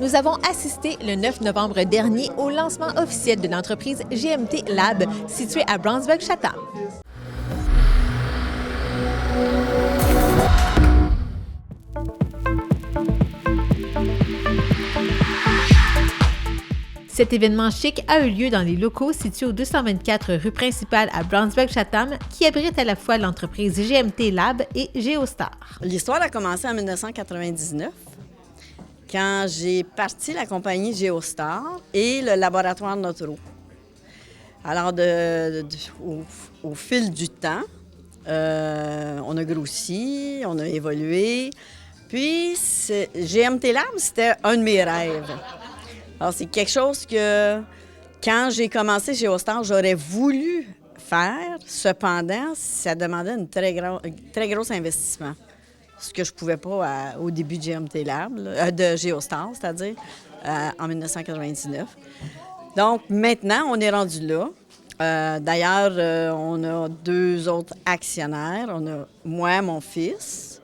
Nous avons assisté le 9 novembre dernier au lancement officiel de l'entreprise GMT Lab, située à Brownsburg-Chatham. Cet événement chic a eu lieu dans les locaux situés au 224 rue principale à Brownsburg-Chatham, qui abrite à la fois l'entreprise GMT Lab et Geostar. L'histoire a commencé en 1999, quand j'ai parti la compagnie Geostar et le laboratoire Notro. Alors, au fil du temps, on a grossi, on a évolué. Puis, GMT Lab, c'était un de mes rêves. Alors, c'est quelque chose que, quand j'ai commencé Geostar, j'aurais voulu faire. Cependant, ça demandait un très gros investissement. Ce que je ne pouvais pas au début de GMT Lab, de Geostar, c'est-à-dire en 1999. Donc, maintenant, on est rendu là. D'ailleurs, on a 2 autres actionnaires. On a moi, mon fils,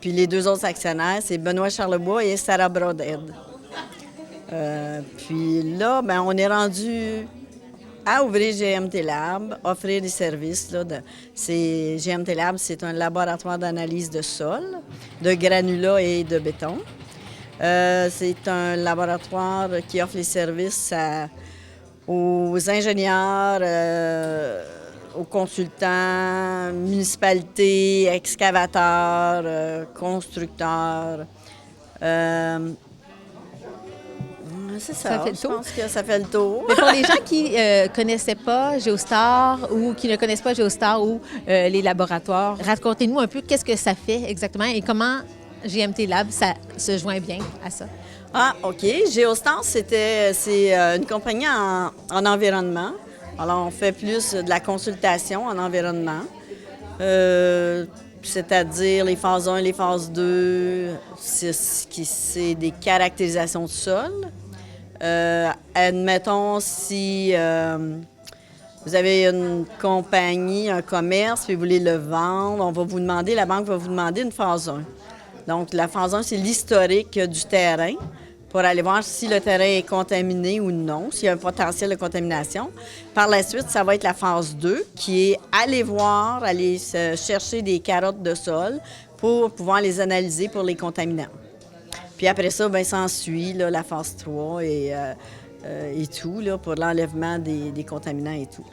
puis les 2 autres actionnaires, c'est Benoît Charlebois et Sarah Brodhead. Puis là, ben, on est rendu à ouvrir GMT Lab, offrir des services. GMT Lab, c'est un laboratoire d'analyse de sol, de granulats et de béton. C'est un laboratoire qui offre les services aux ingénieurs, aux consultants, municipalités, excavateurs, constructeurs. C'est ça fait le tour. Je pense que ça fait le tour. Mais pour les gens qui ne connaissaient pas Geostar ou qui ne connaissent pas Geostar ou les laboratoires, racontez-nous un peu qu'est-ce que ça fait exactement et comment GMT Lab ça se joint bien à ça. Ah, OK. Geostar, c'est une compagnie en environnement. Alors, on fait plus de la consultation en environnement, c'est-à-dire les phases 1 et les phases 2, c'est des caractérisations de sol. Admettons, si vous avez une compagnie, un commerce, puis vous voulez le vendre, la banque va vous demander une phase 1. Donc, la phase 1, c'est l'historique du terrain pour aller voir si le terrain est contaminé ou non, s'il y a un potentiel de contamination. Par la suite, ça va être la phase 2, qui est aller chercher des carottes de sol pour pouvoir les analyser pour les contaminants. Puis après ça, bien, s'ensuit la phase 3 et tout, là, pour l'enlèvement des contaminants et tout.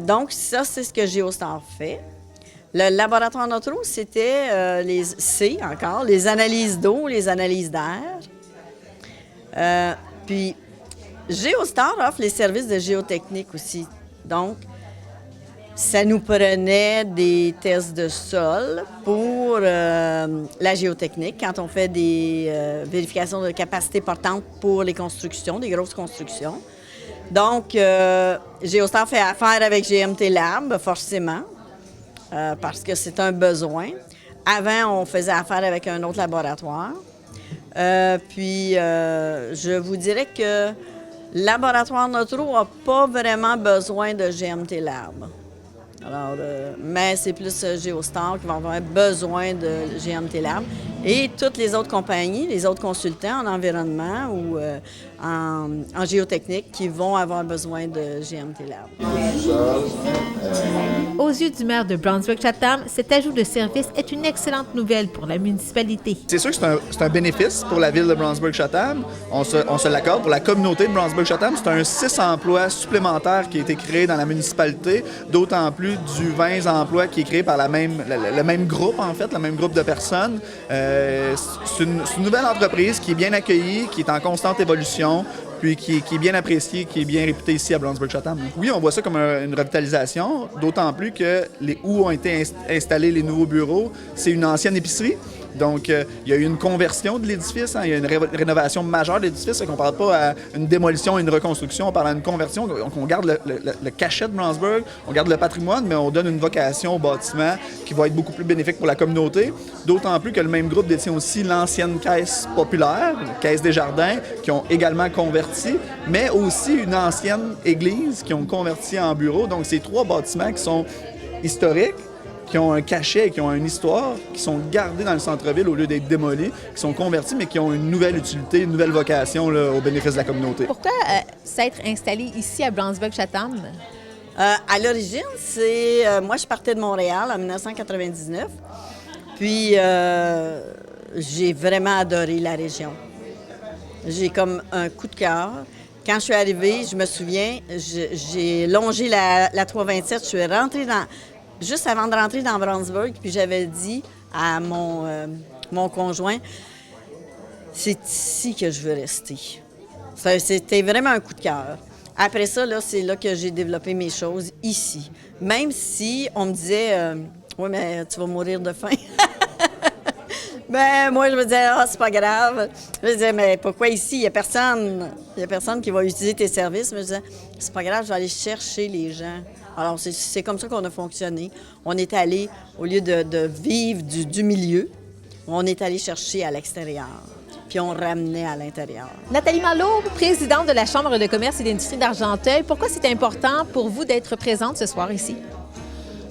Donc, ça, c'est ce que Geostar fait. Le laboratoire Notro, c'était les analyses d'eau, les analyses d'air. Puis, Geostar offre les services de géotechnique aussi. Donc, ça nous prenait des tests de sol pour la géotechnique, quand on fait des vérifications de capacité portante pour les constructions, des grosses constructions. Donc, Geostar fait affaire avec GMT Lab, forcément, parce que c'est un besoin. Avant, on faisait affaire avec un autre laboratoire. Puis, je vous dirais que le laboratoire Notro n'a pas vraiment besoin de GMT Lab. Alors, mais c'est plus Geostar qui va avoir besoin de GMT Lab et toutes les autres compagnies, les autres consultants en environnement ou en géotechnique qui vont avoir besoin de GMT Lab. Aux yeux du maire de Brownsburg-Chatham, cet ajout de service est une excellente nouvelle pour la municipalité. C'est sûr que c'est un bénéfice pour la ville de Brownsburg-Chatham. On se l'accorde. Pour la communauté de Brownsburg-Chatham, c'est un 6 emplois supplémentaires qui a été créé dans la municipalité, d'autant plus du 20 emplois qui est créé par le même groupe, en fait, le même groupe de personnes. C'est une nouvelle entreprise qui est bien accueillie, qui est en constante évolution, puis qui est bien appréciée, qui est bien réputée ici à Brownsburg-Chatham. Oui, on voit ça comme une revitalisation, d'autant plus que où ont été installés les nouveaux bureaux, c'est une ancienne épicerie. Donc, il y a eu une conversion de l'édifice, il y a une rénovation majeure de l'édifice, on ne parle pas à une démolition et une reconstruction, on parle à une conversion. Donc, on garde le cachet de Brownsburg, on garde le patrimoine, mais on donne une vocation au bâtiment qui va être beaucoup plus bénéfique pour la communauté. D'autant plus que le même groupe détient aussi l'ancienne caisse populaire, la Caisse des Jardins, qui ont également converti, mais aussi une ancienne église qui ont converti en bureau. Donc, c'est 3 bâtiments qui sont historiques, qui ont un cachet, qui ont une histoire, qui sont gardés dans le centre-ville au lieu d'être démolis, qui sont convertis, mais qui ont une nouvelle utilité, une nouvelle vocation là, au bénéfice de la communauté. Pourquoi s'être installé ici à Brownsburg-Chatham? À l'origine, c'est... moi, je partais de Montréal en 1999. Puis, j'ai vraiment adoré la région. J'ai comme un coup de cœur. Quand je suis arrivée, je me souviens, j'ai longé la 327. Je suis rentrée juste avant de rentrer dans Brownsburg, puis j'avais dit à mon conjoint, c'est ici que je veux rester. C'était vraiment un coup de cœur. Après ça, là, c'est là que j'ai développé mes choses, ici. Même si on me disait, oui, mais tu vas mourir de faim. Ben moi, je me disais, c'est pas grave. Je me disais, mais pourquoi ici? Il n'y a personne qui va utiliser tes services. Mais je disais, c'est pas grave, je vais aller chercher les gens. Alors, c'est comme ça qu'on a fonctionné. On est allé, au lieu de vivre du milieu, on est allé chercher à l'extérieur. Puis on ramenait à l'intérieur. Nathalie Malo, présidente de la Chambre de commerce et d'industrie d'Argenteuil, pourquoi c'est important pour vous d'être présente ce soir ici?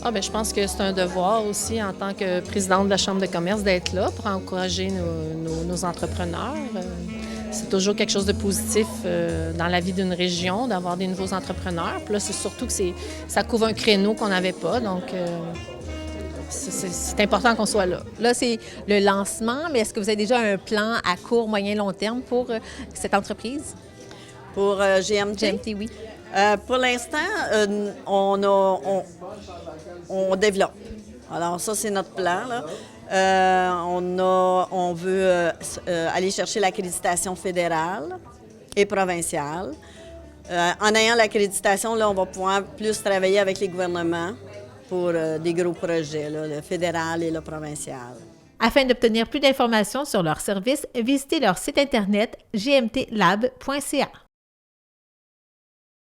Bien, je pense que c'est un devoir aussi en tant que présidente de la Chambre de commerce d'être là pour encourager nos entrepreneurs. C'est toujours quelque chose de positif dans la vie d'une région, d'avoir des nouveaux entrepreneurs. Puis là, c'est surtout que ça couvre un créneau qu'on n'avait pas. Donc, c'est important qu'on soit là. Là, c'est le lancement, mais est-ce que vous avez déjà un plan à court, moyen, long terme pour cette entreprise? Pour GMT? GMT, oui. Pour l'instant, on développe. Alors ça, c'est notre plan, là. On veut aller chercher l'accréditation fédérale et provinciale. En ayant l'accréditation, là, on va pouvoir plus travailler avec les gouvernements pour des gros projets, là, le fédéral et le provincial. Afin d'obtenir plus d'informations sur leurs services, visitez leur site internet gmtlab.ca.